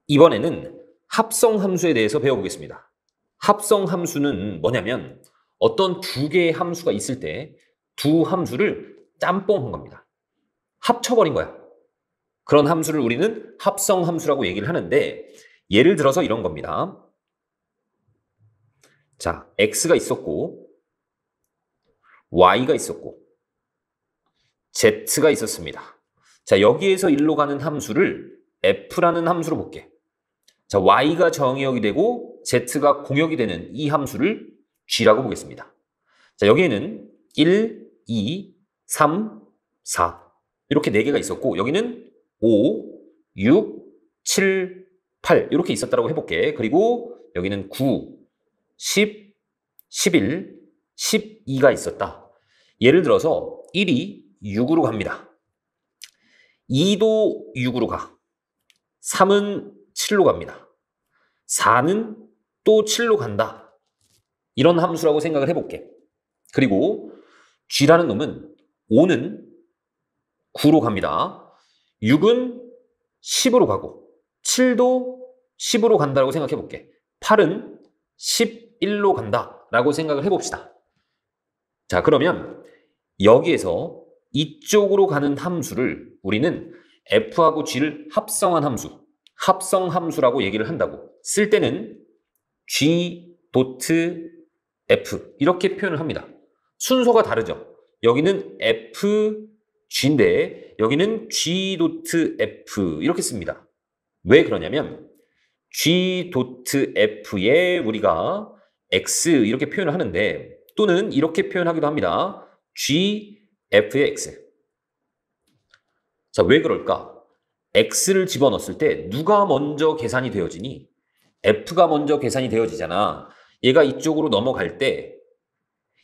이번에는 합성함수에 대해서 배워보겠습니다. 합성함수는 뭐냐면 어떤 두 개의 함수가 있을 때 두 함수를 짬뽕한 겁니다. 합쳐버린 거야. 그런 함수를 우리는 합성함수라고 얘기를 하는데 예를 들어서 이런 겁니다. 자, x가 있었고 y가 있었고 z가 있었습니다. 자, 여기에서 일로 가는 함수를 f라는 함수로 볼게. 자, y가 정의역이 되고 z가 공역이 되는 이 함수를 g라고 보겠습니다. 자, 여기에는 1, 2, 3, 4 이렇게 4개가 있었고 여기는 5, 6, 7, 8 이렇게 있었다고 해볼게. 그리고 여기는 9, 10, 11, 12가 있었다. 예를 들어서 1이 6으로 갑니다. 2도 6으로 가. 3은 7로 갑니다. 4는 또 7로 간다. 이런 함수라고 생각을 해볼게. 그리고 g라는 놈은 5는 9로 갑니다. 6은 10으로 가고 7도 10으로 간다고 생각해볼게. 8은 11로 간다라고 생각을 해봅시다. 자, 그러면 여기에서 이쪽으로 가는 함수를 우리는 f하고 g를 합성한 함수, 합성함수라고 얘기를 한다고. 쓸 때는 g 도트 f 이렇게 표현을 합니다. 순서가 다르죠. 여기는 f, g인데 여기는 g 도트 f 이렇게 씁니다. 왜 그러냐면 g 도트 f에 우리가 x 이렇게 표현을 하는데 또는 이렇게 표현하기도 합니다. g f의 x. 자, 왜 그럴까? x를 집어넣었을 때 누가 먼저 계산이 되어지니? f가 먼저 계산이 되어지잖아. 얘가 이쪽으로 넘어갈 때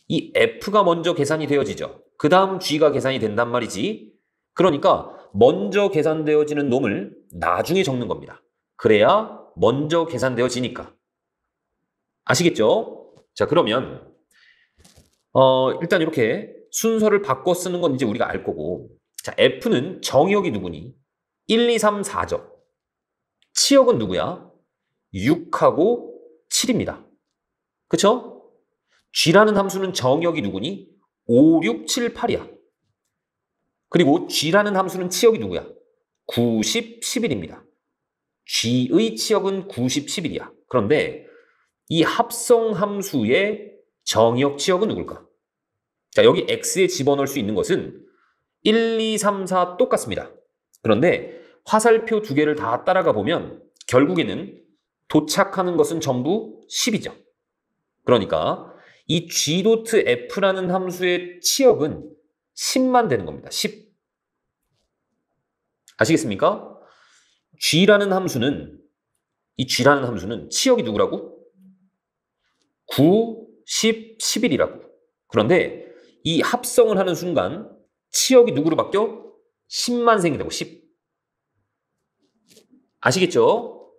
이 f가 먼저 계산이 되어지죠. 그 다음 g가 계산이 된단 말이지. 그러니까 먼저 계산되어지는 놈을 나중에 적는 겁니다. 그래야 먼저 계산되어지니까. 아시겠죠? 자, 그러면 일단 이렇게 순서를 바꿔 쓰는 건 이제 우리가 알 거고. 자, f는 정의역이 누구니? 1, 2, 3, 4죠. 치역은 누구야? 6하고 7입니다. 그쵸? g라는 함수는 정의역이 누구니? 5, 6, 7, 8이야. 그리고 g라는 함수는 치역이 누구야? 9, 10, 11입니다. g의 치역은 9, 10, 11이야. 그런데 이 합성함수의 정의역 치역은 누굴까? 자, 여기 x에 집어넣을 수 있는 것은 1, 2, 3, 4 똑같습니다. 그런데 화살표 두 개를 다 따라가 보면 결국에는 도착하는 것은 전부 10이죠. 그러니까 이 g.f라는 함수의 치역은 10만 되는 겁니다. 10. 아시겠습니까? g라는 함수는 이 g라는 함수는 치역이 누구라고? 9, 10, 11이라고. 그런데 이 합성을 하는 순간 치역이 누구로 바뀌어? 10만 생긴다고. 10. 아시겠죠?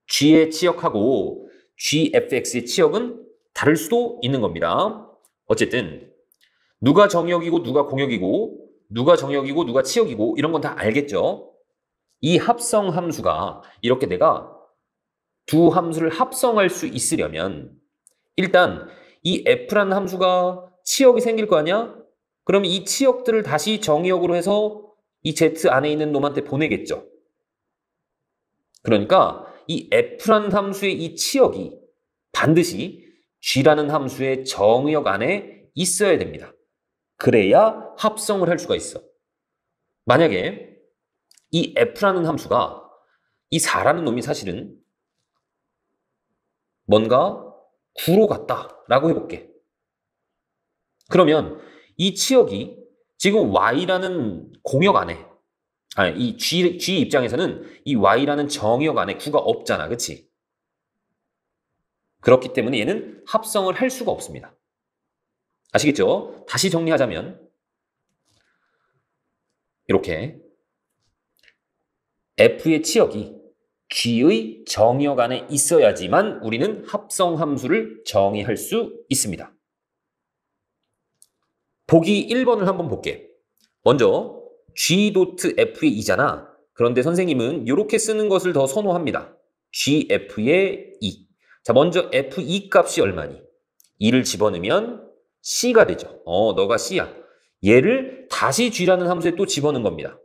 g의 치역하고 gfx의 치역은 다를 수도 있는 겁니다. 어쨌든 누가 정역이고 누가 공역이고 누가 정역이고 누가 치역이고 이런 건 다 알겠죠? 이 합성 함수가 이렇게 내가 두 함수를 합성할 수 있으려면 일단 이 f라는 함수가 치역이 생길 거 아니야? 그럼 이 치역들을 다시 정의역으로 해서 이 z 안에 있는 놈한테 보내겠죠. 그러니까 이 f라는 함수의 이 치역이 반드시 g라는 함수의 정의역 안에 있어야 됩니다. 그래야 합성을 할 수가 있어. 만약에 이 f라는 함수가 이 4라는 놈이 사실은 뭔가 9로 갔다라고 해볼게. 그러면 이 치역이 지금 y라는 공역 안에 이 g 입장에서는 이 y라는 정의역 안에 9가 없잖아. 그치? 그렇기 때문에 얘는 합성을 할 수가 없습니다. 아시겠죠? 다시 정리하자면 이렇게 f의 치역이 g의 정의역 안에 있어야지만 우리는 합성함수를 정의할 수 있습니다. 보기 1번을 한번 볼게. 먼저 g.f의 2잖아. 그런데 선생님은 이렇게 쓰는 것을 더 선호합니다. gf의 2. 자, 먼저 f2 값이 얼마니? 2를 집어넣으면 c가 되죠. 너가 c야. 얘를 다시 g라는 함수에 또 집어넣은 겁니다.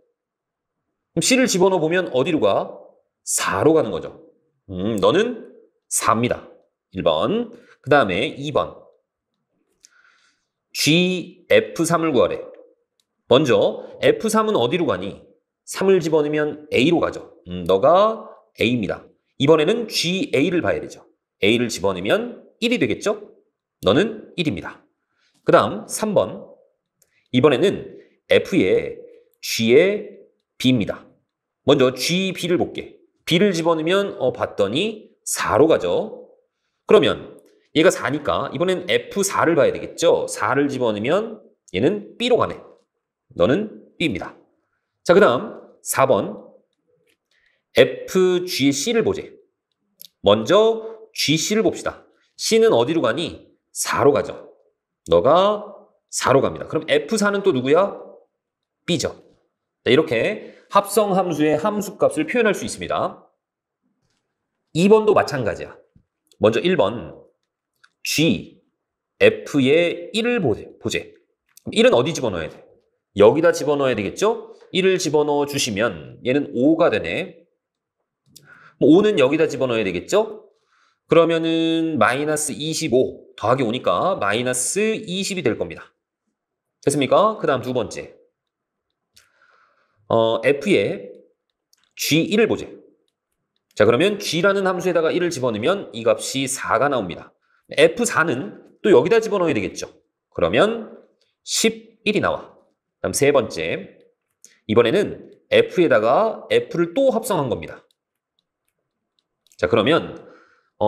그럼 c를 집어넣어 보면 어디로 가? 4로 가는 거죠. 너는 4입니다. 1번. 그 다음에 2번. gf3을 구하래. 먼저 f3은 어디로 가니? 3을 집어넣으면 a로 가죠. 너가 a입니다. 이번에는 ga를 봐야 되죠. a를 집어넣으면 1이 되겠죠? 너는 1입니다. 그 다음 3번. 이번에는 f의 g의 b입니다. 먼저 g, b를 볼게. b를 집어넣으면 봤더니 4로 가죠. 그러면 얘가 4니까 이번엔 f4를 봐야 되겠죠? 4를 집어넣으면 얘는 b로 가네. 너는 b입니다. 자, 그 다음 4번. fg의 c를 보재. 먼저 gc를 봅시다. c는 어디로 가니? 4로 가죠. 너가 4로 갑니다. 그럼 f4는 또 누구야? b죠. 자, 이렇게 합성함수의 함수값을 표현할 수 있습니다. 2번도 마찬가지야. 먼저 1번 g, f의 1을 보재. 1은 어디 집어넣어야 돼? 여기다 집어넣어야 되겠죠? 1을 집어넣어 주시면 얘는 5가 되네. 5는 여기다 집어넣어야 되겠죠? 그러면은 마이너스 25 더하기 5니까 마이너스 20이 될 겁니다. 됐습니까? 그 다음 두 번째. f의 g1을 보재. 자, 그러면 g라는 함수에다가 1을 집어넣으면 이 값이 4가 나옵니다. f4는 또 여기다 집어넣어야 되겠죠. 그러면 11이 나와. 다음 세 번째. 이번에는 f에다가 f를 또 합성한 겁니다. 자, 그러면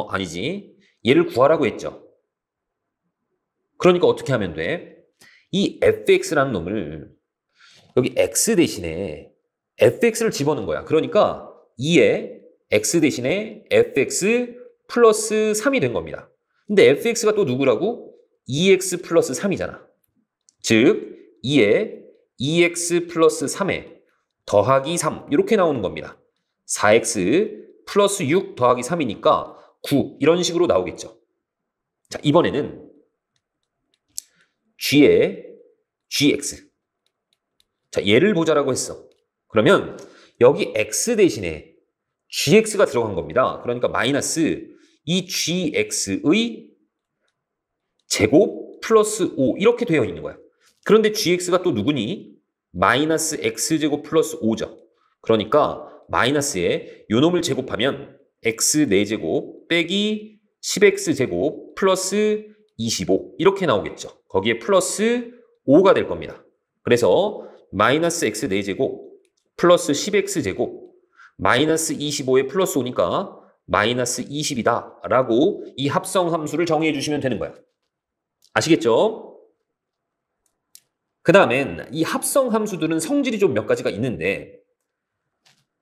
아니지. 얘를 구하라고 했죠. 그러니까 어떻게 하면 돼? 이 fx라는 놈을 여기 x 대신에 fx를 집어넣은 거야. 그러니까 2에 x 대신에 fx 플러스 3이 된 겁니다. 근데 fx가 또 누구라고? 2x 플러스 3이잖아. 즉 2에 2x 플러스 3에 더하기 3 이렇게 나오는 겁니다. 4x 플러스 6 더하기 3이니까 9 이런 식으로 나오겠죠. 자, 이번에는 g의 gx. 자, 얘를 보자라고 했어. 그러면 여기 x 대신에 gx가 들어간 겁니다. 그러니까 마이너스 이 gx의 제곱 플러스 5 이렇게 되어 있는 거야. 그런데 gx가 또 누구니? 마이너스 x제곱 플러스 5죠. 그러니까 마이너스에 요 놈을 제곱하면 x 4제곱 빼기 10x제곱 플러스 25 이렇게 나오겠죠. 거기에 플러스 5가 될 겁니다. 그래서 마이너스 x 4제곱 플러스 10x제곱 마이너스 25에 플러스 5니까 마이너스 20이다 라고 이 합성함수를 정의해 주시면 되는 거야. 아시겠죠? 그 다음엔 이 합성함수들은 성질이 좀 몇 가지가 있는데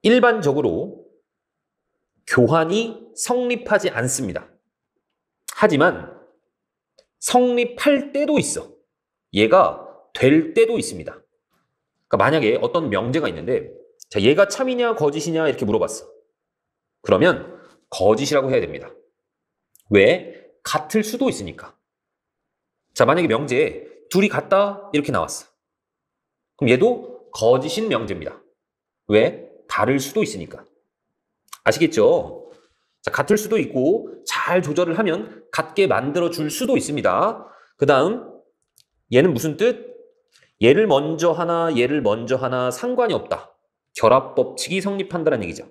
일반적으로 교환이 성립하지 않습니다. 하지만 성립할 때도 있어. 얘가 될 때도 있습니다. 그러니까 만약에 어떤 명제가 있는데 자, 얘가 참이냐 거짓이냐 이렇게 물어봤어. 그러면 거짓이라고 해야 됩니다. 왜? 같을 수도 있으니까. 자, 만약에 명제에 둘이 같다 이렇게 나왔어. 그럼 얘도 거짓인 명제입니다. 왜? 다를 수도 있으니까. 아시겠죠? 자, 같을 수도 있고 잘 조절을 하면 같게 만들어 줄 수도 있습니다. 그 다음 얘는 무슨 뜻? 얘를 먼저 하나 얘를 먼저 하나 상관이 없다. 결합법칙이 성립한다는 얘기죠.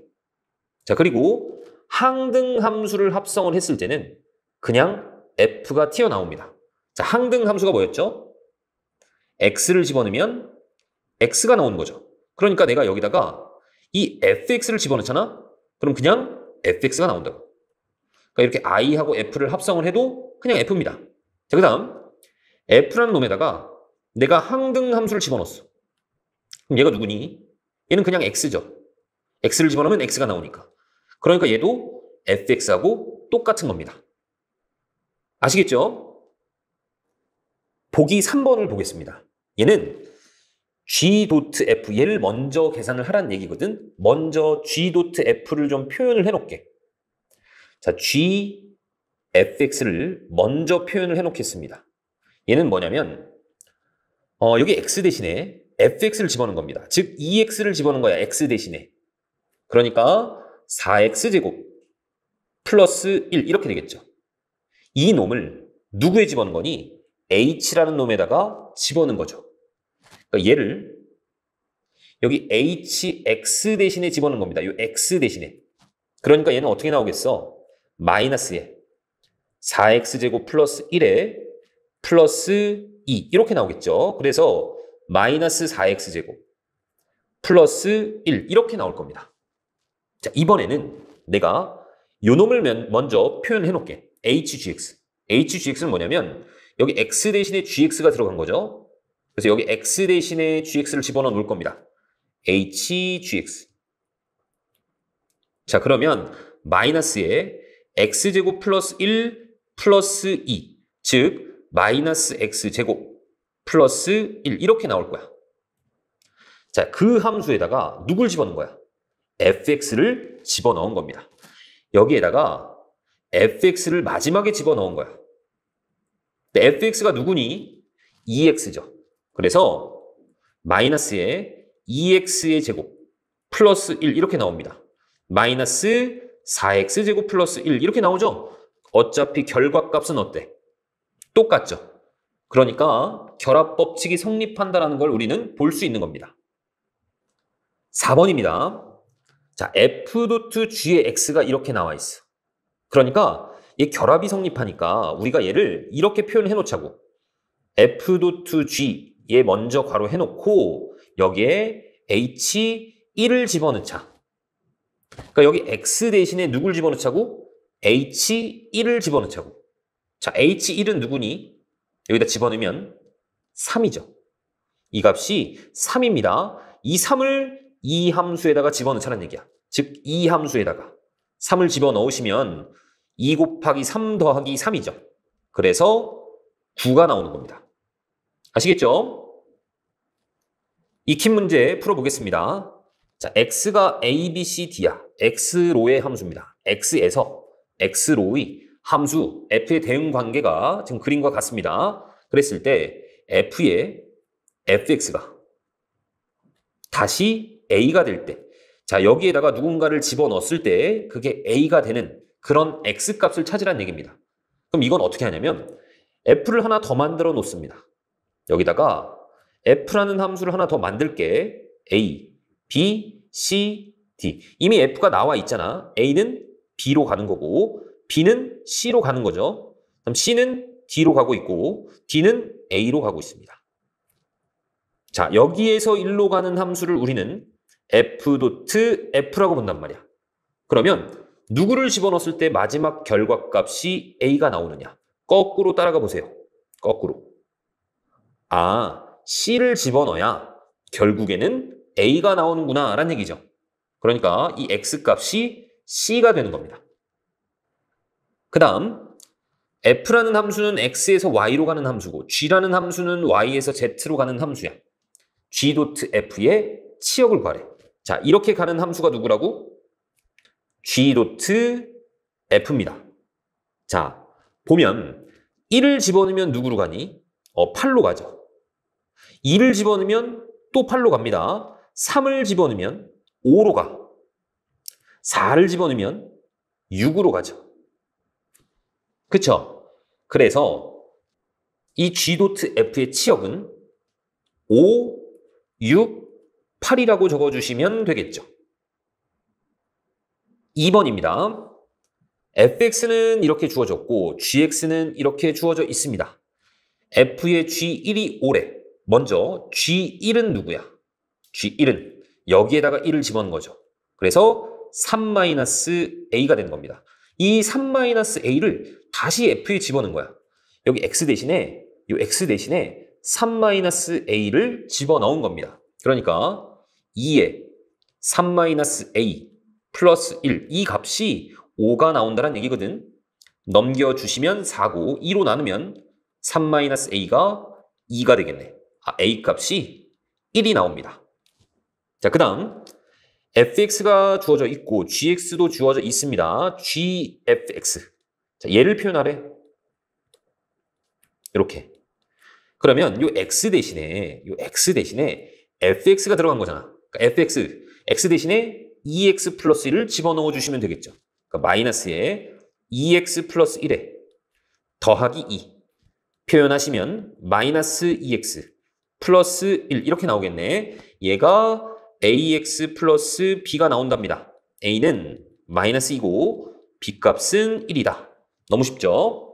자, 그리고 항등함수를 합성을 했을 때는 그냥 f가 튀어나옵니다. 자, 항등함수가 뭐였죠? x를 집어넣으면 x가 나오는 거죠. 그러니까 내가 여기다가 이 fx를 집어넣잖아? 그럼 그냥 fx가 나온다고. 그러니까 이렇게 i하고 f를 합성을 해도 그냥 f입니다. 자, 그 다음 f라는 놈에다가 내가 항등함수를 집어넣었어. 그럼 얘가 누구니? 얘는 그냥 x죠. x를 집어넣으면 x가 나오니까. 그러니까 얘도 fx하고 똑같은 겁니다. 아시겠죠? 보기 3번을 보겠습니다. 얘는 g.f 얘를 먼저 계산을 하라는 얘기거든. 먼저 g.f를 좀 표현을 해놓게. 자, gfx를 먼저 표현을 해놓겠습니다. 얘는 뭐냐면 여기 x 대신에 fx를 집어넣은 겁니다. 즉 2x를 집어넣은 거야. x 대신에. 그러니까 4x제곱 플러스 1 이렇게 되겠죠. 이 놈을 누구에 집어넣은 거니? h라는 놈에다가 집어넣은 거죠. 그러니까 얘를 여기 hx 대신에 집어넣은 겁니다. 이 x 대신에. 그러니까 얘는 어떻게 나오겠어? 마이너스에 4x제곱 플러스 1에 플러스 2 이렇게 나오겠죠. 그래서 마이너스 4x제곱 플러스 1 이렇게 나올 겁니다. 자, 이번에는 내가 요 놈을 먼저 표현해 놓을게. hgx. hgx는 뭐냐면 여기 x 대신에 gx가 들어간 거죠. 그래서 여기 x 대신에 gx를 집어넣어 놓을 겁니다. hgx. 자, 그러면 마이너스에 x제곱 플러스 1 플러스 2. 즉 마이너스 x제곱 플러스 1 이렇게 나올 거야. 자, 그 함수에다가 누굴 집어넣은 거야? fx를 집어넣은 겁니다. 여기에다가 fx를 마지막에 집어넣은 거야. 근데 fx가 누구니? 2x죠. 그래서 마이너스에 2x의 제곱 플러스 1 이렇게 나옵니다. 마이너스 4x제곱 플러스 1 이렇게 나오죠? 어차피 결과값은 어때? 똑같죠? 그러니까 결합법칙이 성립한다는 걸 우리는 볼 수 있는 겁니다. 4번입니다. 자, f.g의 x가 이렇게 나와 있어. 그러니까 이 결합이 성립하니까 우리가 얘를 이렇게 표현해 놓자고. f.g 얘 먼저 괄호 해놓고 여기에 h1을 집어넣자. 그러니까 여기 x 대신에 누굴 집어넣자고? h1을 집어넣자고. 자, h1은 누구니? 여기다 집어넣으면 3이죠. 이 값이 3입니다. 이 3을 이 함수에다가 집어넣자는 얘기야. 즉, 이 함수에다가 3을 집어넣으시면 2 곱하기 3 더하기 3이죠. 그래서 9가 나오는 겁니다. 아시겠죠? 익힌 문제 풀어보겠습니다. 자, x가 a, b, c, d야. x로의 함수입니다. x에서 x로의 함수 f의 대응 관계가 지금 그림과 같습니다. 그랬을 때 f의 fx가 다시 a가 될 때, 자, 여기에다가 누군가를 집어넣었을 때 그게 a가 되는 그런 x값을 찾으라는 얘기입니다. 그럼 이건 어떻게 하냐면 f를 하나 더 만들어 놓습니다. 여기다가 f라는 함수를 하나 더 만들게. a, b, c, d. 이미 f가 나와 있잖아. a는 b로 가는 거고 b는 c로 가는 거죠. 그럼 c는 d로 가고 있고 d는 a로 가고 있습니다. 자, 여기에서 1로 가는 함수를 우리는 f.f라고 본단 말이야. 그러면 누구를 집어넣었을 때 마지막 결과값이 a가 나오느냐? 거꾸로 따라가 보세요. 거꾸로. 아, c를 집어넣어야 결국에는 a가 나오는구나 라는 얘기죠. 그러니까 이 x값이 c가 되는 겁니다. 그 다음 f라는 함수는 x에서 y로 가는 함수고 g라는 함수는 y에서 z로 가는 함수야. g.f의 치역을 구하래. 자, 이렇게 가는 함수가 누구라고? g.f입니다. 자, 보면 1을 집어넣으면 누구로 가니? 8로 가죠. 2를 집어넣으면 또 8로 갑니다. 3을 집어넣으면 5로 가. 4를 집어넣으면 6으로 가죠. 그쵸? 그래서 이 g.f의 치역은 5, 6, 8이라고 적어주시면 되겠죠. 2번입니다. fx는 이렇게 주어졌고 gx는 이렇게 주어져 있습니다. f의 g1이 5래. 먼저 g1은 누구야? g1은 여기에다가 1을 집어넣은 거죠. 그래서 3-a가 되는 겁니다. 이 3-a를 다시 f에 집어넣은 거야. 여기 x 대신에 3-a를 집어넣은 겁니다. 그러니까 2에 3-a 플러스 1, 이 값이 5가 나온다는 얘기거든. 넘겨주시면 4고 2로 나누면 3-a가 2가 되겠네. a 값이 1이 나옵니다. 자, 그 다음 fx가 주어져 있고 gx도 주어져 있습니다. gfx. 자, 얘를 표현하래. 이렇게. 그러면 요 x 대신에 fx가 들어간 거잖아. 그러니까 x 대신에 2x 플러스 1을 집어넣어 주시면 되겠죠. 그러니까 마이너스에 2x 플러스 1에 더하기 2 표현하시면 마이너스 2x 플러스 1 이렇게 나오겠네. 얘가 ax 플러스 b가 나온답니다. a는 마이너스 2고 b 값은 1이다. 너무 쉽죠?